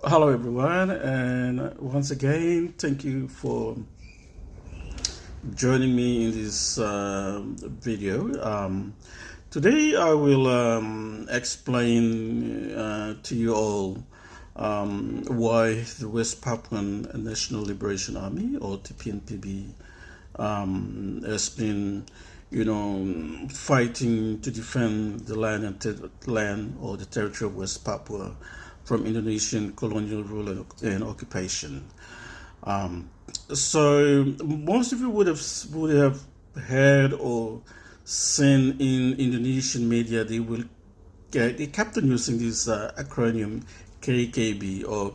Hello, everyone, and once again, thank you for joining me in this video. Today, I will explain to you all why the West Papuan National Liberation Army, or TPNPB, has been, fighting to defend the land or the territory of West Papua from Indonesian colonial rule and occupation. So most of you would have heard or seen in Indonesian media. They kept on using this acronym KKB, or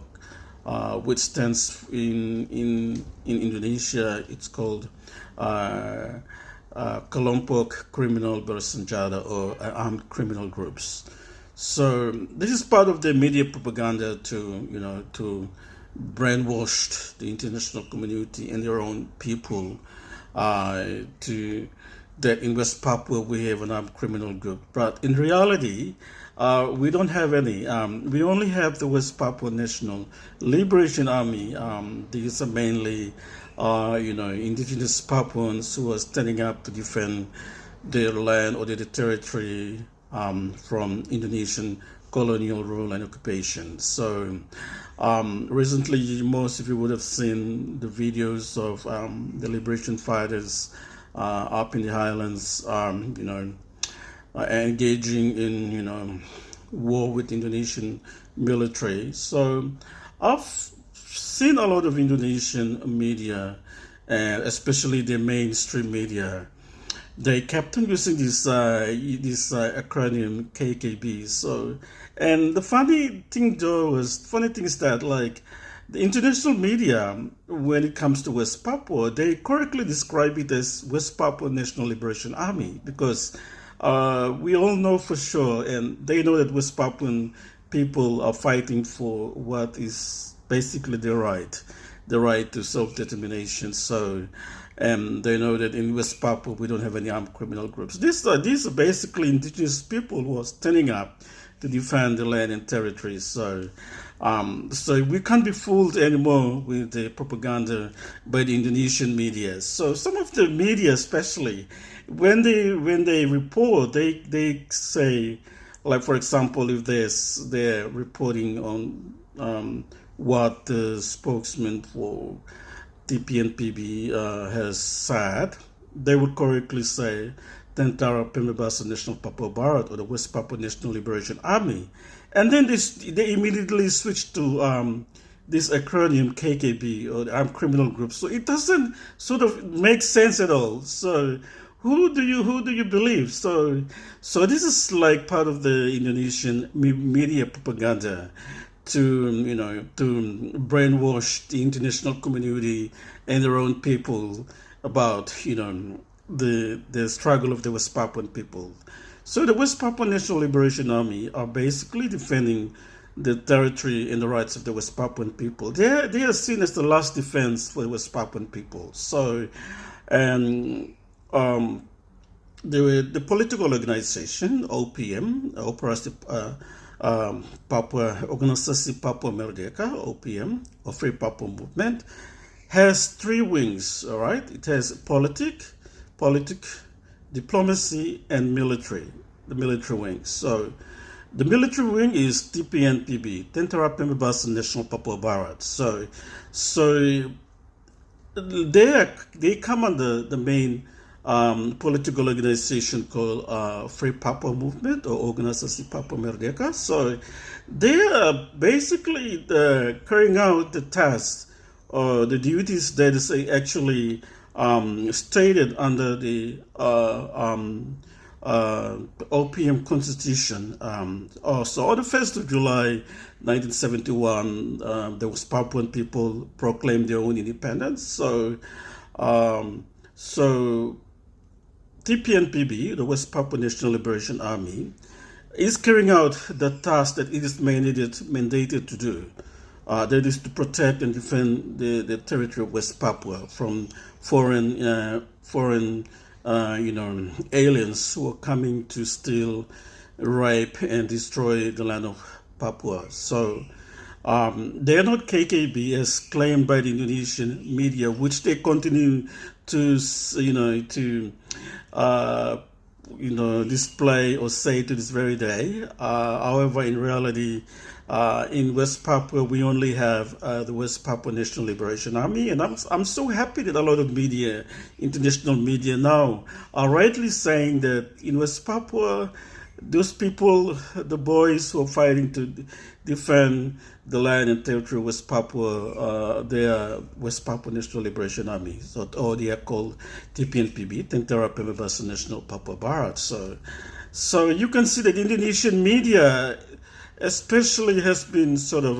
which stands in Indonesia. It's called Kelompok Kriminal Bersenjata, or armed criminal groups. So this is part of the media propaganda to brainwash the international community and their own people to that in West Papua we have an armed criminal group. But in reality, we don't have any. We only have the West Papua National Liberation Army. These are mainly, indigenous Papuans who are standing up to defend their land or their territory from Indonesian colonial rule and occupation. So recently, most of you would have seen the videos of the liberation fighters up in the highlands, engaging in, war with Indonesian military. So I've seen a lot of Indonesian media, and especially the mainstream media. They kept on using this acronym KKB. So, and the funny thing is that, like, the international media, when it comes to West Papua, they correctly describe it as West Papua National Liberation Army, because we all know for sure, and they know that West Papuan people are fighting for what is basically their right to self-determination. So, they know that in West Papua we don't have any armed criminal groups. These are basically indigenous people who are standing up to defend the land and territories. So, so we can't be fooled anymore with the propaganda by the Indonesian media. So some of the media, especially when they report, they say, like, for example, if they're reporting on what the spokesman for TPNPB has said, they would correctly say Tentara Pembebas Nasional Papua Barat, or the West Papua National Liberation Army. And then they immediately switch to this acronym KKB, or the Armed Criminal Group. So it doesn't sort of make sense at all. So who do you believe? So this is like part of the Indonesian media propaganda to brainwash the international community and their own people about the struggle of the West Papuan people. So the West Papua National Liberation Army are basically defending the territory and the rights of the West Papuan people. They are seen as the last defense for the West Papuan people. So, and the political organization OPM, Organisasi Papua Merdeka, OPM, or Free Papua Movement, has three wings. All right, it has politic, diplomacy, and military. The military wing. So, the military wing is TPNPB, Tentara Pembebas Nasional Papua Barat. So they come under the main political organization called Free Papua Movement, or Organisasi Papua Merdeka. So they are basically carrying out the tasks or the duties that is actually stated under the OPM Constitution. So on the 1st of July 1971, the West Papuan people proclaimed their own independence. So TPNPB, the West Papua National Liberation Army, is carrying out the task that it is mandated to do. That is to protect and defend the territory of West Papua from foreign aliens who are coming to steal, rape, and destroy the land of Papua. So They're not KKB as claimed by the Indonesian media, which they continue to, uh, display or say to this very day. However, in reality, in West Papua, we only have the West Papua National Liberation Army, and I'm so happy that a lot of media, international media now, are rightly saying that in West Papua, those people, the boys who are fighting to defend the land and territory of West Papua, they are West Papua National Liberation Army, or they are called TPNPB, Tentara Pembebasan Nasional Papua Barat. So you can see that Indonesian media, especially, has been sort of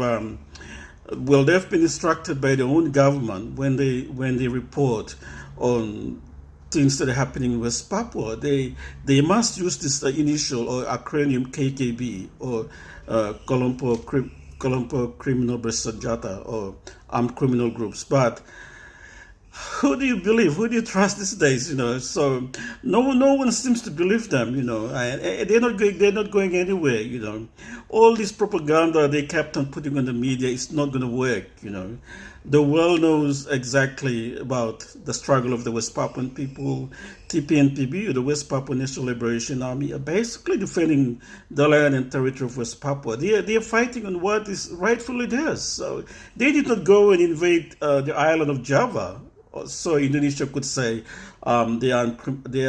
they've been instructed by their own government when they report on things that are happening in West Papua. They must use this initial or acronym KKB, or Kelompok Kriminal Bersenjata, or armed criminal groups. But who do you believe? Who do you trust these days? So no one seems to believe them. And they're not going anywhere. All this propaganda they kept on putting on the media is not going to work. The world knows exactly about the struggle of the West Papuan people. TPNPB, the West Papua National Liberation Army, are basically defending the land and territory of West Papua. They are fighting on what is rightfully theirs. So they did not go and invade the island of Java, so Indonesia could say they are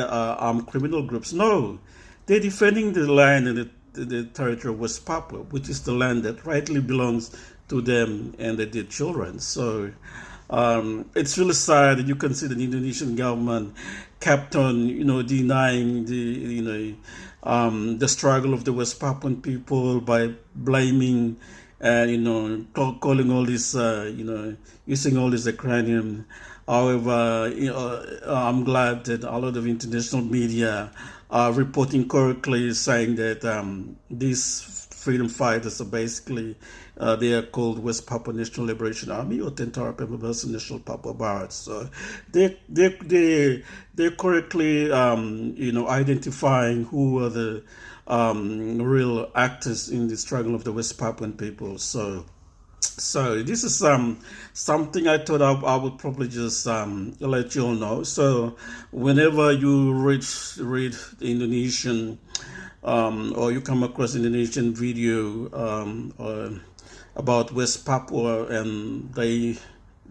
armed criminal groups. No, they're defending the land and the territory of West Papua, which is the land that rightly belongs to them and their children. So it's really sad that you can see that the Indonesian government kept on, denying the struggle of the West Papuan people by blaming and calling all this, using all this acronym. However, I'm glad that a lot of international media are reporting correctly, saying that these freedom fighters are basically they are called West Papua National Liberation Army, or Tentara Pembebasan Nasional Papua Barat. So they're correctly identifying who are the real actors in the struggle of the West Papuan people. So this is something I thought I would probably just let you all know. So whenever you read the Indonesian or you come across Indonesian video about West Papua and they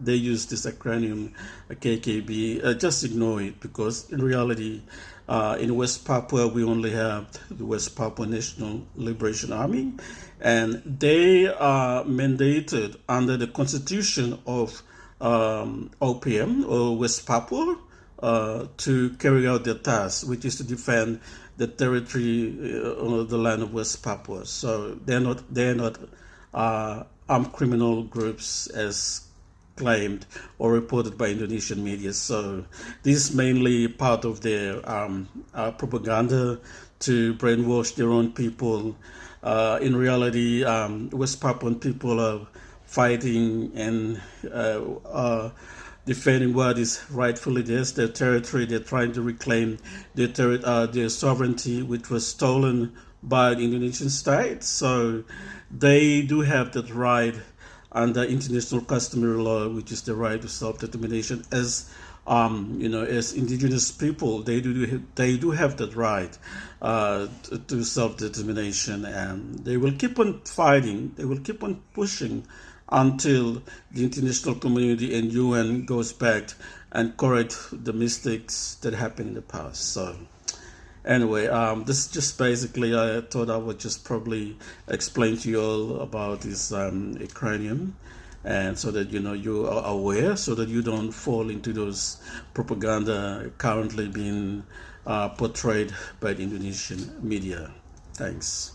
use this acronym KKB, just ignore it, because in reality in West Papua we only have the West Papua National Liberation Army, and they are mandated under the constitution of OPM, or West Papua, to carry out their task, which is to defend the territory of the land of West Papua. So they're not armed criminal groups as claimed or reported by Indonesian media. So this is mainly part of their propaganda to brainwash their own people. In reality, West Papuan people are fighting and defending what is rightfully theirs, their territory. They're trying to reclaim their sovereignty, which was stolen by the Indonesian state. So they do have that right under international customary law, which is the right to self-determination. As as indigenous people, they do have that right to self-determination, and they will keep on fighting. They will keep on pushing until the international community and UN goes back and correct the mistakes that happened in the past. So anyway, this is just basically, I thought I would just probably explain to you all about this acronym, and so that you are aware, so that you don't fall into those propaganda currently being portrayed by the Indonesian media. Thanks.